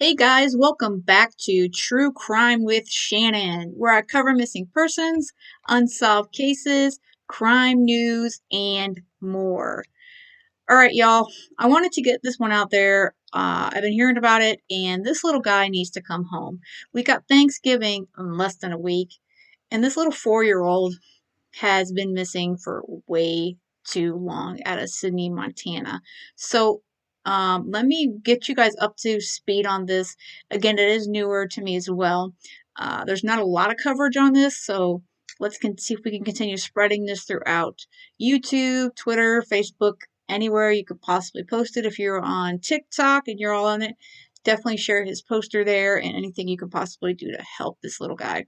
Hey guys, welcome back to True Crime with Shannon, where I cover missing persons, unsolved cases, crime news, and more. All right, y'all, I wanted to get this one out there. I've been hearing about it, and this little guy needs to come home. We got Thanksgiving in less than a week, and this little 4-year-old has been missing for way too long out of Sidney, Montana. So let me get you guys up to speed on this. Again, it is newer to me as well. There's not a lot of coverage on this, so let's see if we can continue spreading this throughout YouTube, Twitter, Facebook, anywhere you could possibly post it. If you're on TikTok and you're all on it, definitely share his poster there and anything you can possibly do to help this little guy.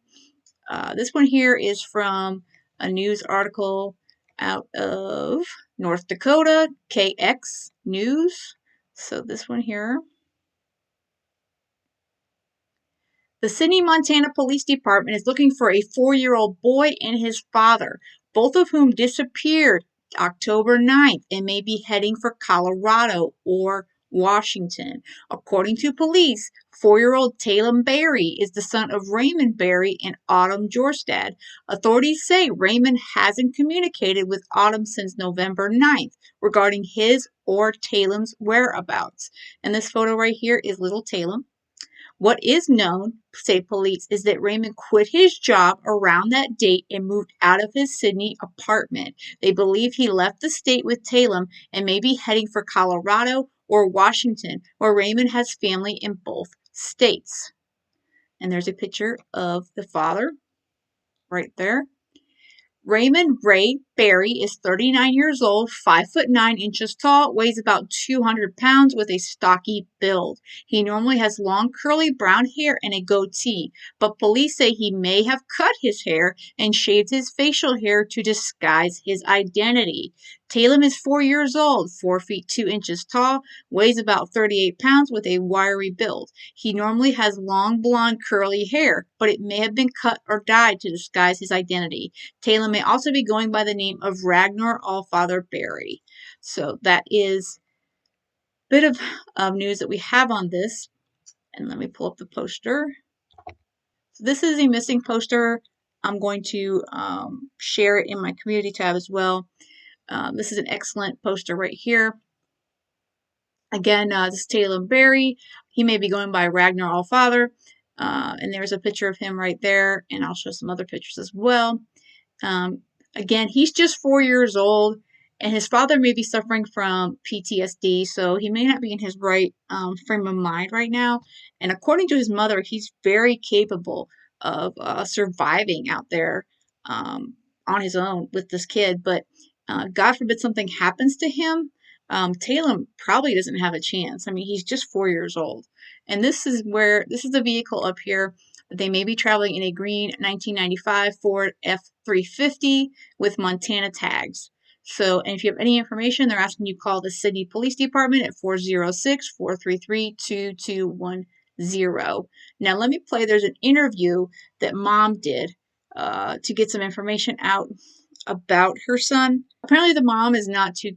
This one here is from a news article out of North Dakota, KX News. So this one here. The Sidney, Montana Police Department is looking for a 4-year-old boy and his father, both of whom disappeared October 9th and may be heading for Colorado or Washington. According to police, 4-year-old Taylem Berry is the son of Raymond Berry and Autumn Jorstad. Authorities say Raymond hasn't communicated with Autumn since November 9th regarding his or Taylem's whereabouts. And this photo right here is little Taylem. What is known, say police, is that Raymond quit his job around that date and moved out of his Sidney apartment. They believe he left the state with Taylem and may be heading for Colorado or Washington, where Raymond has family in both states. And there's a picture of the father right there. Raymond Ray Berry is 39 years old, 5'9" tall, weighs about 200 pounds with a stocky build. He normally has long curly brown hair and a goatee, but police say he may have cut his hair and shaved his facial hair to disguise his identity. Taylem is 4 years old, 4'2" tall, weighs about 38 pounds with a wiry build. He normally has long blonde curly hair, but it may have been cut or dyed to disguise his identity. Taylem may also be going by the name of Ragnar Allfather Berry. So that is a bit of news that we have on this. And let me pull up the poster. So this is a missing poster. I'm going to share it in my community tab as well. This is an excellent poster right here. Again, this is Taylem Berry. He may be going by Ragnar Allfather. And there's a picture of him right there. And I'll show some other pictures as well. Again, he's just 4 years old, and his father may be suffering from PTSD, so he may not be in his right frame of mind right now. And according to his mother, he's very capable of surviving out there on his own with this kid. But God forbid something happens to him, Taylem probably doesn't have a chance. I mean, he's just 4 years old. And this is the vehicle up here. They may be traveling in a green 1995 Ford F-350 with Montana tags. So, and if you have any information, they're asking you to call the Sidney Police Department at 406-433-2210. Now, let me play. There's an interview that mom did to get some information out about her son. Apparently, the mom is not too,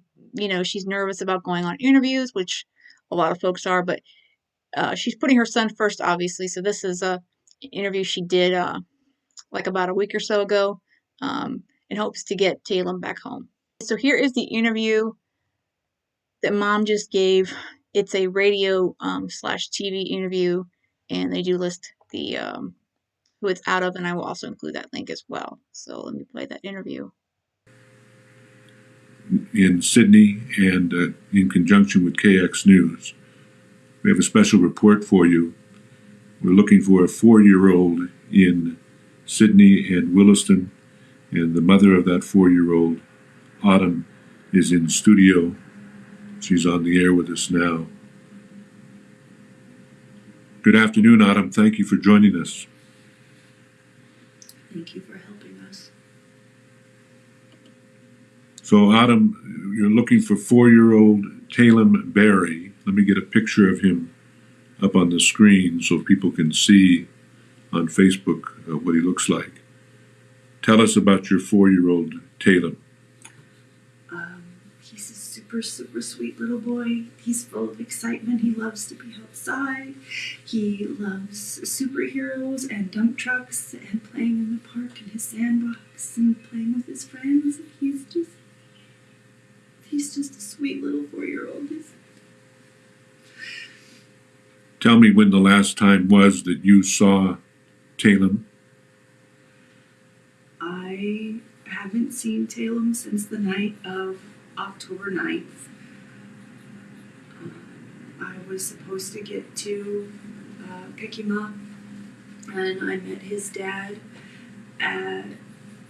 she's nervous about going on interviews, which a lot of folks are, but she's putting her son first, obviously. So this is an interview she did like about a week or so ago in hopes to get Taylem back home. So here is the interview that mom just gave. It's a radio / TV interview, and they do list the who it's out of, and I will also include that link as well. So let me play that interview. In Sidney and in conjunction with KX News. We have a special report for you. We're looking for a 4-year-old in Sidney and Williston, and the mother of that 4-year-old, Autumn, is in studio. She's on the air with us now. Good afternoon, Autumn. Thank you for joining us. Thank you for helping us. So, Autumn, you're looking for 4-year-old Taylem Berry. Let me get a picture of him up on the screen so people can see on Facebook what he looks like. Tell us about your 4-year-old Taylem. He's a super super, super sweet little boy. He's full of excitement. He loves to be outside. He loves superheroes and dump trucks and playing in the park in his sandbox and playing with his friends. He's just a sweet little 4-year-old. Tell me when the last time was that you saw Taylem. I haven't seen Taylem since the night of October 9th. I was supposed to get to pick him up, and I met his dad at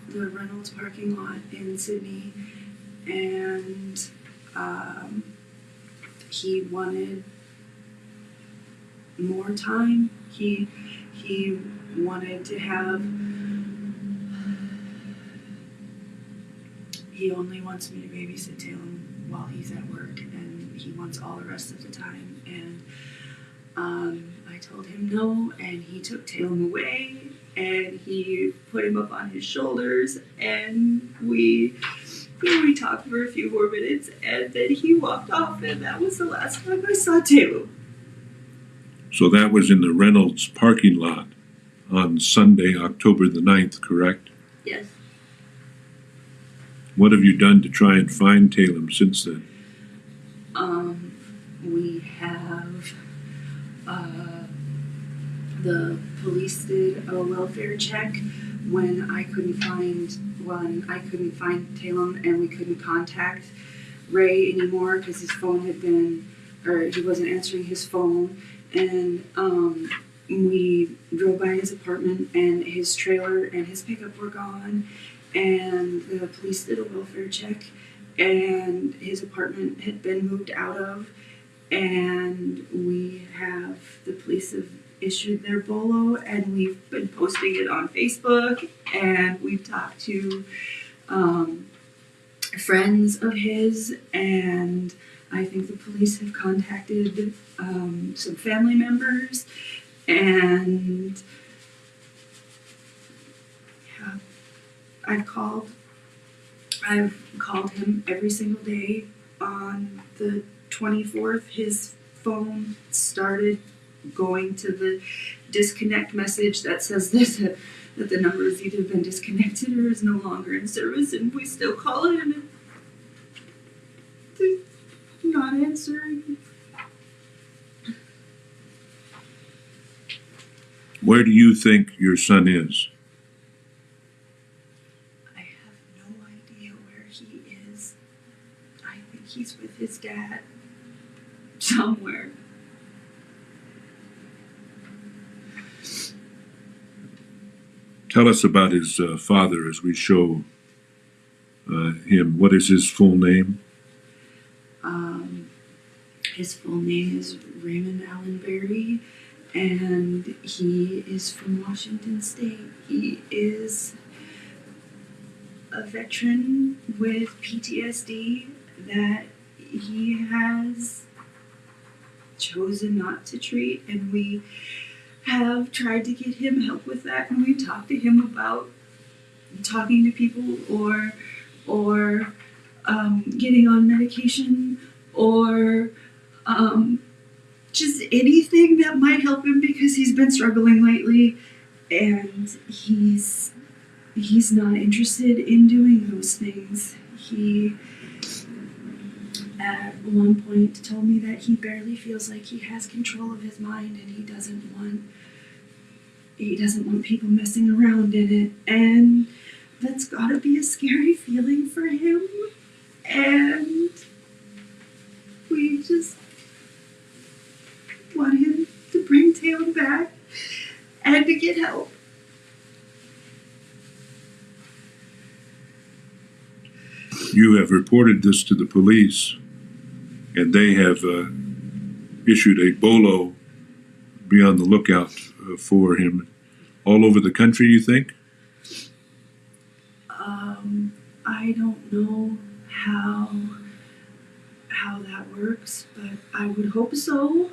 the Reynolds parking lot in Sidney, and he wanted more time. He wanted to have. He only wants me to babysit Taylem while he's at work, and he wants all the rest of the time. And I told him no, and he took Taylem away, and he put him up on his shoulders, and we talked for a few more minutes, and then he walked off, and that was the last time I saw Taylem. So that was in the Reynolds parking lot on Sunday, October the 9th, correct? Yes. What have you done to try and find Taylem since then? We have the police did a welfare check when I couldn't find Taylem, and we couldn't contact Ray anymore because his phone had been, or he wasn't answering his phone. And we drove by his apartment, and his trailer and his pickup were gone. And the police did a welfare check, and his apartment had been moved out of. And the police have issued their bolo, and we've been posting it on Facebook, and we've talked to friends of his, and I think the police have contacted some family members, and yeah, I've called him every single day. On the 24th, his phone started going to the disconnect message that says that the number has either been disconnected or is no longer in service, and we still call him, and he's not answering. Where do you think your son is? I have no idea where he is. I think he's with his dad somewhere. Tell us about his father as we show him. What is his full name? His full name is Raymond Berry, and he is from Washington State. He is a veteran with PTSD that he has chosen not to treat, and we have tried to get him help with that, and we've talked to him about talking to people or getting on medication or just anything that might help him, because he's been struggling lately, and he's not interested in doing those things. He at one point told me that he barely feels like he has control of his mind, and he doesn't want people messing around in it, and that's gotta be a scary feeling for him, and we just want him to bring Taylem back and to get help. You have reported this to the police, and they have issued a bolo. Be on the lookout for him all over the country, you think? I don't know how that works, but I would hope so.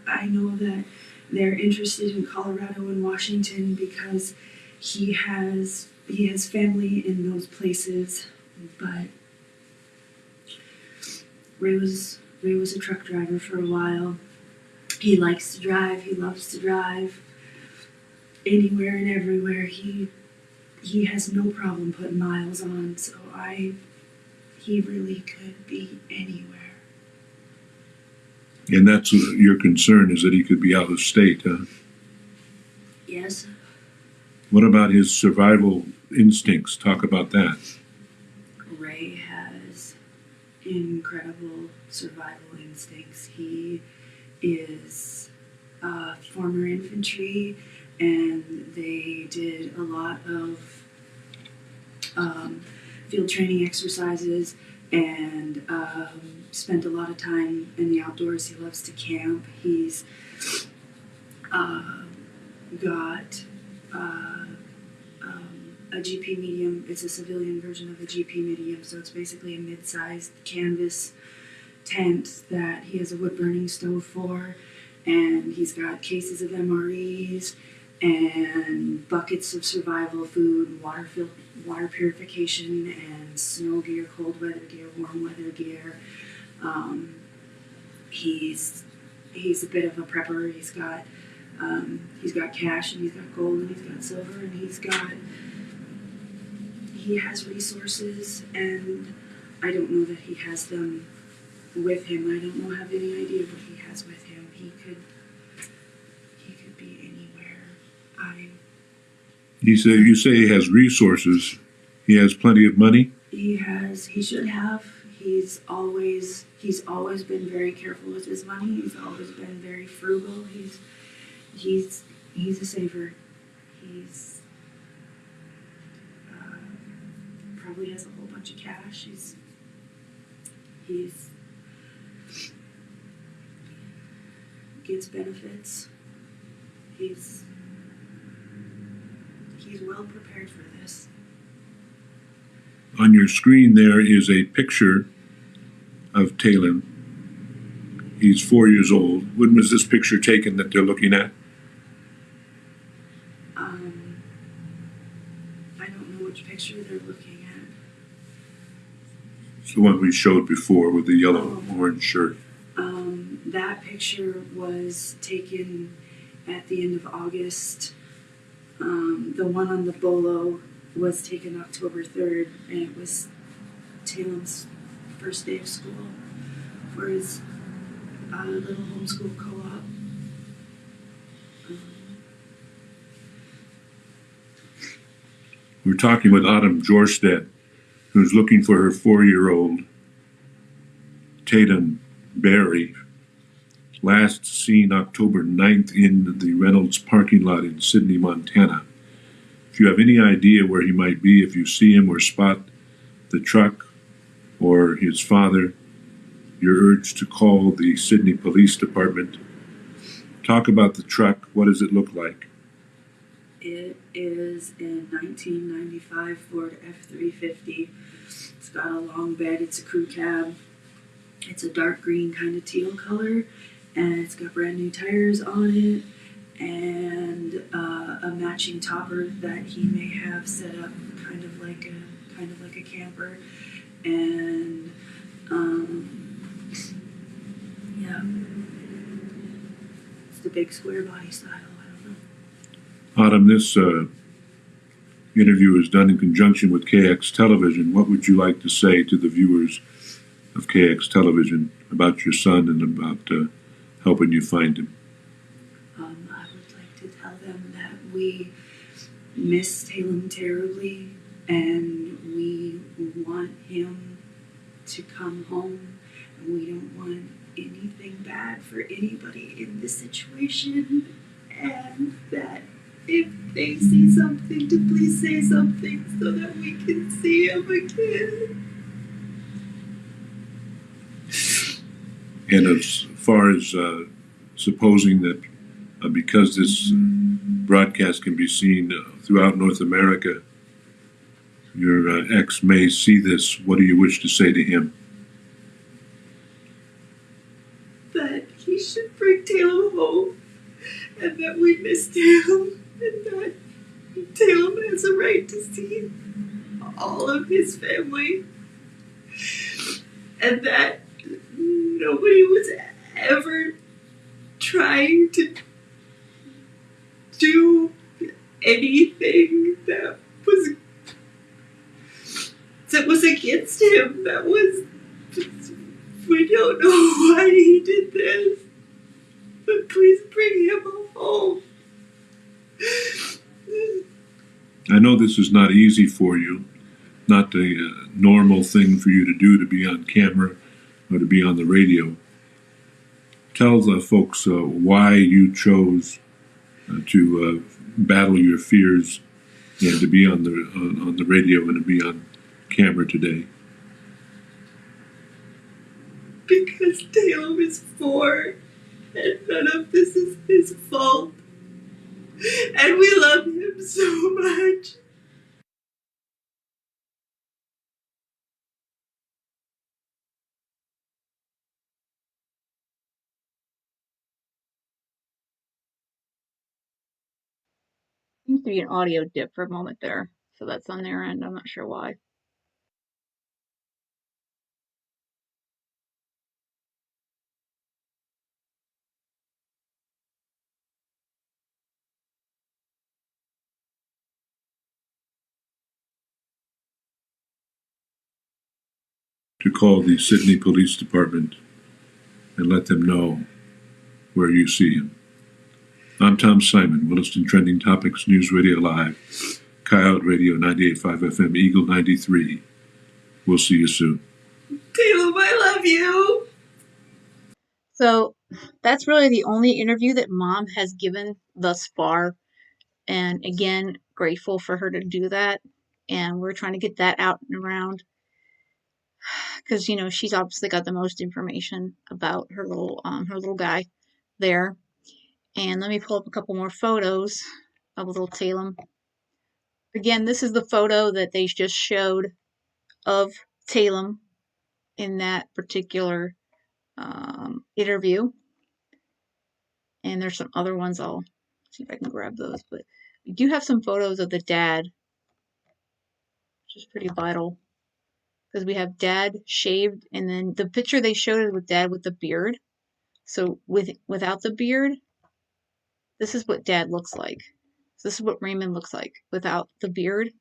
I know that they're interested in Colorado and Washington because he has he has family in those places, but Ray was a truck driver for a while. He likes to drive. He loves to drive anywhere and everywhere. He has no problem putting miles on. So he really could be anywhere. And that's your concern, is that he could be out of state, huh? Yes. What about his survival instincts? Talk about that. Ray has incredible survival instincts. He is former infantry, and they did a lot of field training exercises and spent a lot of time in the outdoors. He loves to camp. He's got a GP medium. It's a civilian version of a GP medium, so it's basically a mid-sized canvas tent that he has a wood-burning stove for, and he's got cases of MREs and buckets of survival food, water purification, and snow gear, cold weather gear, warm weather gear. He's a bit of a prepper. He's got cash, and he's got gold, and he's got silver, and he has resources, and I don't know that he has them with him. I don't have any idea what he has with him. He could be anywhere. You say he has resources. He has plenty of money. He should have. He's always been very careful with his money. He's always been very frugal. He's a saver. He's probably has a whole bunch of cash. He's gets benefits. He's well prepared for this. On your screen there is a picture of Taylem. He's 4 years old. When was this picture taken that they're looking at? I don't know which picture they're looking at. It's the one we showed before with the yellow orange shirt. That picture was taken at the end of August. The one on the bolo was taken October 3rd, and it was Taylem's first day of school for his little homeschool co-op. We're talking with Autumn Jorstedt, who's looking for her 4-year-old Raymond Berry, last seen October 9th in the Reynolds parking lot in Sidney, Montana. If you have any idea where he might be, if you see him or spot the truck or his father, you're urged to call the Sidney Police Department. Talk about the truck. What does it look like? It is a 1995 Ford F-350. It's got a long bed. It's a crew cab. It's a dark green kind of teal color, and it's got brand new tires on it, and a matching topper that he may have set up kind of like a camper, and yeah, it's the big square body style. I don't know. Autumn, this interview is done in conjunction with KX Television. What would you like to say to the viewers of KX Television about your son and about helping you find him? I would like to tell them that we miss Taylem terribly, and we want him to come home, and we don't want anything bad for anybody in this situation, and that if they see something, to please say something so that we can see him again. And as far as supposing that because this broadcast can be seen throughout North America, your ex may see this, what do you wish to say to him? That he should bring Taylem home, and that we missed him, and that Taylem has a right to see all of his family, and that nobody was ever trying to do anything that was against him. That was, we don't know why he did this, but please bring him home. I know this is not easy for you, not the normal thing for you to do, to be on camera or to be on the radio. Tell the folks why you chose to battle your fears and to be on the radio and to be on camera today. Because Taylem is 4, and none of this is his fault. And we love him so much. Seems to be an audio dip for a moment there, so that's on their end. I'm not sure why. To call the Sidney Police Department and let them know where you see him. I'm Tom Simon, Williston Trending Topics News Radio Live, Coyote Radio 98.5 FM, Eagle 93. We'll see you soon. Taylem, I love you. So that's really the only interview that Mom has given thus far. And again, grateful for her to do that. And we're trying to get that out and around because she's obviously got the most information about her little guy there. And let me pull up a couple more photos of little Taylem. Again, this is the photo that they just showed of Taylem in that particular interview. And there's some other ones. I'll see if I can grab those. But we do have some photos of the dad, which is pretty vital. Because we have dad shaved, and then the picture they showed is with dad with the beard. So without the beard, this is what dad looks like. So this is what Raymond looks like without the beard.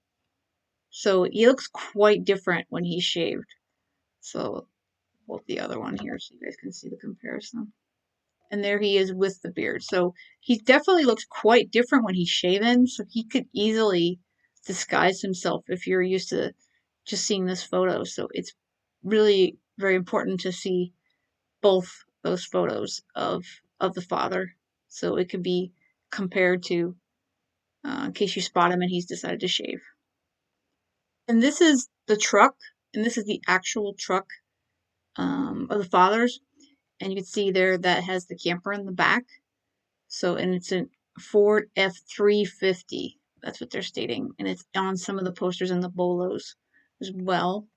So he looks quite different when he's shaved. So pull up the other one here so you guys can see the comparison. And there he is with the beard. So he definitely looks quite different when he's shaven. So he could easily disguise himself if you're used to just seeing this photo. So it's really very important to see both those photos of the father. So it could be compared to in case you spot him and he's decided to shave. And this is the truck, and this is the actual truck of the father's. And you can see there that has the camper in the back. So, and it's a Ford F-350. That's what they're stating. And it's on some of the posters and the bolos as well.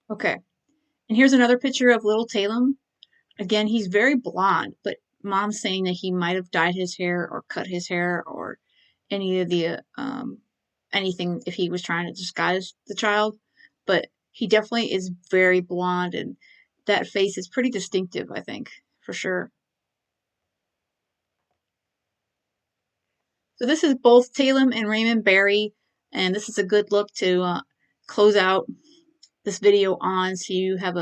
Okay. And here's another picture of little Taylem. Again, he's very blonde, but Mom's saying that he might have dyed his hair or cut his hair or any of the anything if he was trying to disguise the child. But he definitely is very blonde, and that face is pretty distinctive, I think, for sure. So this is both Taylem and Raymond Berry, and this is a good look to close out this video on, so you have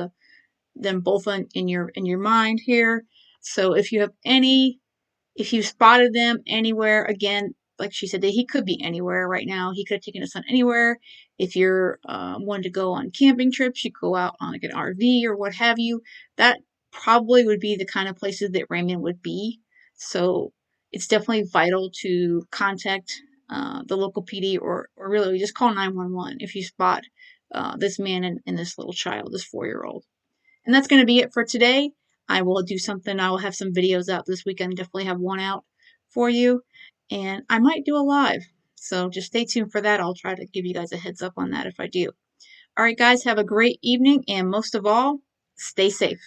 them both in your mind here. So if you have if you spotted them anywhere, again, like she said, that he could be anywhere right now. He could have taken his son anywhere. If you're wanting to go on camping trips, you go out on like an RV or what have you. That probably would be the kind of places that Raymond would be. So it's definitely vital to contact the local PD or really just call 911 if you spot this man and this little child, this 4-year-old. And that's going to be it for today. I will do something. I will have some videos out this weekend. Definitely have one out for you. And I might do a live. So just stay tuned for that. I'll try to give you guys a heads up on that if I do. All right, guys, have a great evening. And most of all, stay safe.